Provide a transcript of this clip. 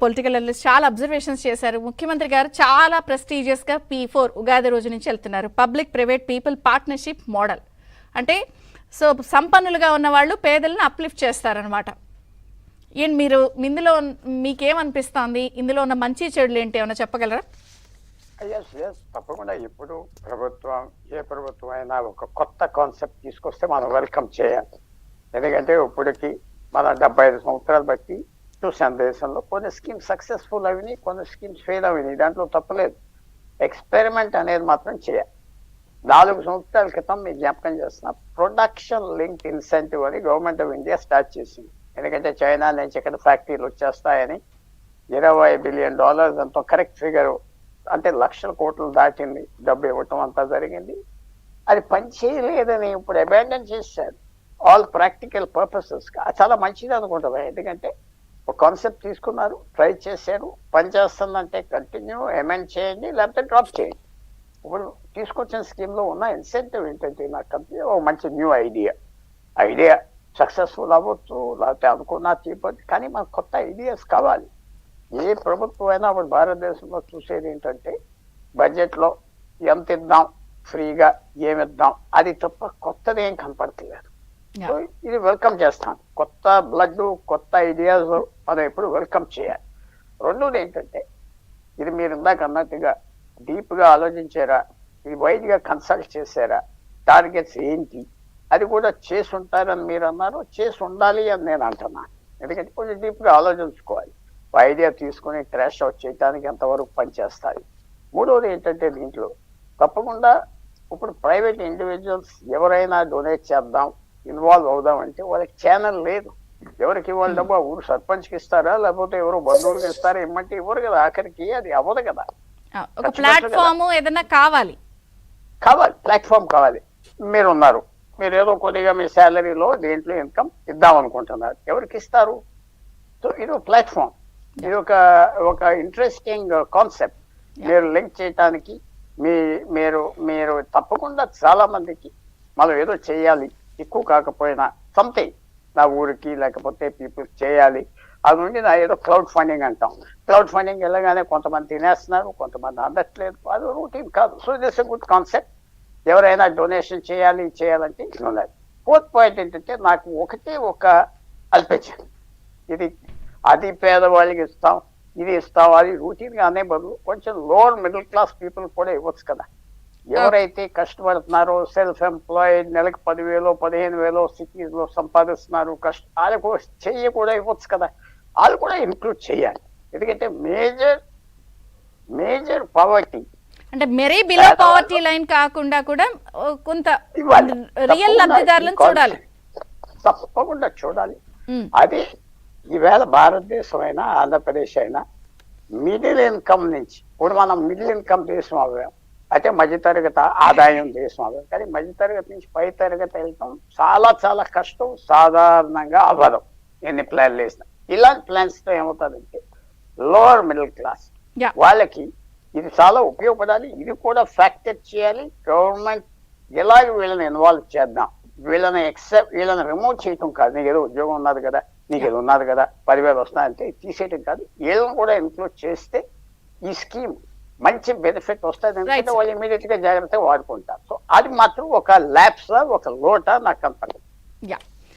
Political analyst చాలా observations చేశారు. ముఖ్యమంత్రి గారు చాలా ప్రెస్టీజియస్ గా P4 ఉగాది రోజు నుంచి వెళ్తున్నారు. Public private people partnership model అంటే సో సంపన్నులుగా ఉన్న వాళ్ళు పేదలను అప్లిఫ్ట్ చేస్తారనమాట. మీరు ఇందులో మీకేమనిపిస్తుంది? ఇందులో ఉన్న మంచి చెడులు ఏంటి ఏమైనా చెప్పగలరా? తప్పకుండా. ఇప్పుడు ఏ ప్రభుత్వం అయినా ఒక కొత్త కాన్సెప్ట్ తీసుకొస్తే మనం వెల్కమ్ చేయాలి. ఎందుకంటే ఇప్పటికి మన 75 సంవత్సరాలు బట్టి చూసాను దేశంలో కొన్ని స్కీమ్స్ సక్సెస్ఫుల్ అయినాయి, కొన్ని స్కీమ్స్ ఫెయిల్ అయినాయి. దాంట్లో తప్పలేదు. ఎక్స్పెరిమెంట్ అనేది మాత్రం చేయాలి. 4 సంవత్సరాల క్రితం మీకు జ్ఞాపకం చేస్తున్నా, ప్రొడక్షన్ లింక్డ్ ఇన్సెంటివ్ అని గవర్నమెంట్ ఆఫ్ ఇండియా స్టార్ట్ చేసింది. ఎందుకంటే చైనా నుంచి ఇక్కడ ఫ్యాక్టరీలు వచ్చేస్తాయని $20 బిలియన్ ఎంతో కరెక్ట్ ఫిగర్, అంటే లక్షల కోట్లు దాటింది, డబ్బు ఇవ్వటం అంతా జరిగింది. అది పని చేయలేదని ఇప్పుడు అబాండన్ చేశారు. ఆల్ ప్రాక్టికల్ పర్పసెస్ చాలా మంచిది అనుకుంటుంది. ఎందుకంటే ఒక కాన్సెప్ట్ తీసుకున్నారు, ట్రై చేశారు, పని చేస్తుందంటే కంటిన్యూ అమెండ్ చేయండి, లేకపోతే డ్రాప్ చేయండి. ఇప్పుడు తీసుకొచ్చిన స్కీమ్లో ఉన్న ఇన్సెంటివ్ ఏంటంటే నాకు కంపెనీ ఒక మంచి న్యూ ఐడియా సక్సెస్ఫుల్ అవ్వచ్చు, లేకపోతే అనుకున్నా తీయవచ్చు, కానీ మనకు కొత్త ఐడియాస్ కావాలి. ఏ ప్రభుత్వం అయినా ఇప్పుడు భారతదేశంలో చూసేది ఏంటంటే బడ్జెట్లో ఎంత ఇద్దాం, ఫ్రీగా ఏమిద్దాం, అది తప్ప కొత్తది ఏం కనపడట్లేదు. సో ఇది వెల్కమ్ చేస్తాను. కొత్త బ్లడ్, కొత్త ఐడియాస్ మనం ఎప్పుడు వెల్కమ్ చేయాలి. రెండోది ఏంటంటే ఇది మీరు ఇందాక అన్నట్టుగా డీప్గా ఆలోచించారా, ఇది వైడ్గా కన్సల్ట్ చేశారా, టార్గెట్స్ ఏంటి, అది కూడా చేసి ఉంటారని మీరు అన్నారు. చేసి ఉండాలి అని నేను అంటున్నాను. ఎందుకంటే కొంచెం డీప్గా ఆలోచించుకోవాలి. ఐడియా తీసుకుని క్రాష్ అవుట్ చేయడానికి ఎంతవరకు పనిచేస్తాయి. మూడవది ఏంటంటే దీంట్లో తప్పకుండా ఇప్పుడు ప్రైవేట్ ఇండివిజువల్స్ ఎవరైనా డొనేట్ చేద్దాం, ఇన్వాల్వ్ అవుదాం అంటే వాళ్ళకి ఛానల్ లేదు. ఎవరికి ఇవ్వాలి డబ్బు? ఆ ఊరు సర్పంచ్కి ఇస్తారా, లేకపోతే ఎవరో బంధువులకి ఇస్తారా? ఇమ్మంటే ఇవ్వరు కదా, ఆఖరికి అది అవ్వదు కదా. ఒక ప్లాట్ఫామ్ ఏదైనా కావాలి, ప్లాట్ఫామ్ కావాలి. మీరు ఉన్నారు, మీరు ఏదో కొద్దిగా మీ శాలరీలో దేంట్లో ఇన్కమ్ ఇద్దాం అనుకుంటున్నారు, ఎవరికి ఇస్తారు? సో ఇది ఒక ప్లాట్ఫామ్, ఇది ఒక ఇంట్రెస్టింగ్ కాన్సెప్ట్. మీరు లింక్ చేయటానికి మీరు తప్పకుండా చాలా మందికి మనం ఏదో చేయాలి, ఎక్కువ కాకపోయినా సంథింగ్ నా ఊరికి లేకపోతే పీపుల్కి చేయాలి. అది నుండి నా ఏదో క్లౌడ్ ఫండింగ్ అంటాం. క్లౌడ్ ఫండింగ్ వెళ్ళగానే కొంతమంది తినేస్తున్నారు, కొంతమంది అందట్లేదు, అది రూటీన్ కాదు. So this a good concept. ఎవరైనా డొనేషన్ చేయాలంటే ఉన్నది. ఫోర్త్ పాయింట్ ఏంటంటే నాకు ఒక అల్పించాను, ఇది అది పేదవాళ్ళకి ఇస్తాం, ఇది ఇస్తాం, అది రూటీన్గా అనే బదులు కొంచెం లోవర్ మిడిల్ క్లాస్ పీపుల్ కూడా ఇవ్వచ్చు కదా. ఎవరైతే కష్టపడుతున్నారో, సెల్ఫ్ ఎంప్లాయిడ్, నెలకు 10,000 15,000 సిటీస్లో సంపాదిస్తున్నారు, వాళ్ళకు చెయ్యి కూడా ఇవ్వచ్చు కదా. వాళ్ళు కూడా ఇంక్లూడ్ చేయాలి. ఎందుకంటే మేజర్ పవర్టీ అంటే మెరీ బిలో పవర్టీ లైన్ కాకుండా కూడా కొంత రియల్ లబ్ధిదారులను చూడాలి, తప్పకుండా చూడాలి. అది ఈవేళ భారతదేశం అయినా ఆంధ్రప్రదేశ్ అయినా మిడిల్ ఇన్కమ్ నుంచి, ఇప్పుడు మనం మిడిల్ ఇన్కమ్ దేశం అవ్వాం, అయితే మధ్యతరగతి ఆదాయం దేశం అవ్వాం. కానీ మధ్యతరగతి నుంచి పై తరగతి వెళ్ళటం చాలా చాలా కష్టం, సాధారణంగా అవ్వదు ఎన్ని ప్లాన్లు వేసినా. ఇలాంటి ప్లాన్స్తో ఏమవుతుందంటే లోవర్ మిడిల్ క్లాస్ వాళ్ళకి ఇది చాలా ఉపయోగపడాలి. ఇది కూడా ఫ్యాక్టర్ చేయాలి. గవర్నమెంట్ ఎలాగ వీళ్ళని ఇన్వాల్వ్ చేద్దాం, వీళ్ళని రిమూవ్ చేయటం కాదు. నీకు ఏదో ఉద్యోగం ఉన్నది కదా, నీకు ఏదో ఉన్నది కదా, 10,000 వస్తాయంటే తీసేయటం కాదు. వీళ్ళని కూడా ఇంక్లూడ్ చేస్తే ఈ స్కీమ్ మంచి బెనిఫిట్ వస్తుంది. ఎందుకంటే వాళ్ళు ఇమీడియట్ గా జాగ్రత్తగా వాడుకుంటారు. సో అది మాత్రం ఒక ల్యాప్స్, ఒక లోట నాకు కనపడదు.